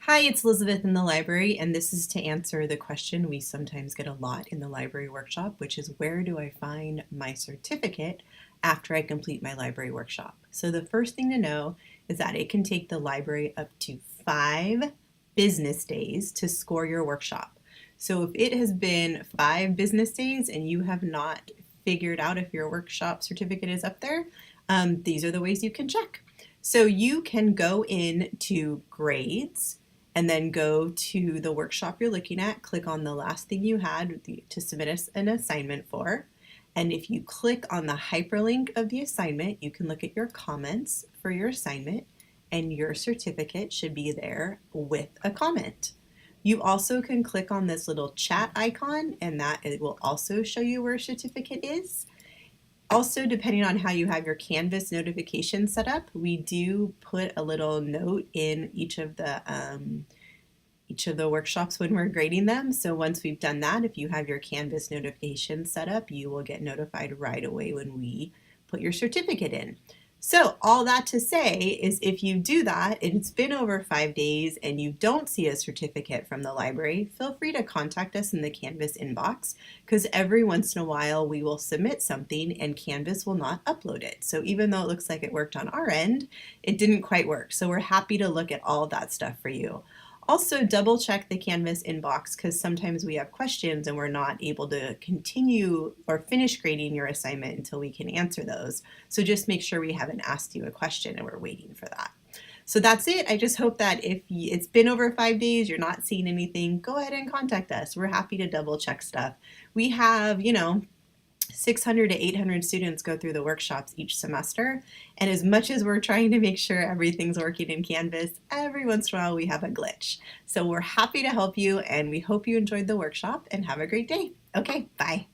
Hi, it's Elizabeth in the library, and this is to answer the question we sometimes get a lot in the library workshop, which is where do I find my certificate after I complete my library workshop? So the first thing to know is that it can take the library up to 5 business days to score your workshop. So if it has been 5 business days and you have not figured out if your workshop certificate is up there, these are the ways you can check. So you can go into grades and then go to the workshop you're looking at, click on the last thing you had to submit an assignment for. And if you click on the hyperlink of the assignment, you can look at your comments for your assignment, and your certificate should be there with a comment. You also can click on this little chat icon, and that it will also show you where a certificate is. Also, depending on how you have your Canvas notifications set up, we do put a little note in each of the workshops when we're grading them. So once we've done that, if you have your Canvas notifications set up, you will get notified right away when we put your certificate in. So all that to say is if you do that and it's been over 5 days and you don't see a certificate from the library, feel free to contact us in the Canvas inbox, because every once in a while we will submit something and Canvas will not upload it. So even though it looks like it worked on our end, it didn't quite work. So we're happy to look at all of that stuff for you. Also, double check the Canvas inbox, because sometimes we have questions and we're not able to continue or finish grading your assignment until we can answer those. So just make sure we haven't asked you a question and we're waiting for that. So that's it. I just hope that if it's been over 5 days, you're not seeing anything, go ahead and contact us. We're happy to double check stuff. We have, 600 to 800 students go through the workshops each semester, and as much as we're trying to make sure everything's working in Canvas, every once in a while we have a glitch. So we're happy to help you, and we hope you enjoyed the workshop and have a great day. Okay, bye.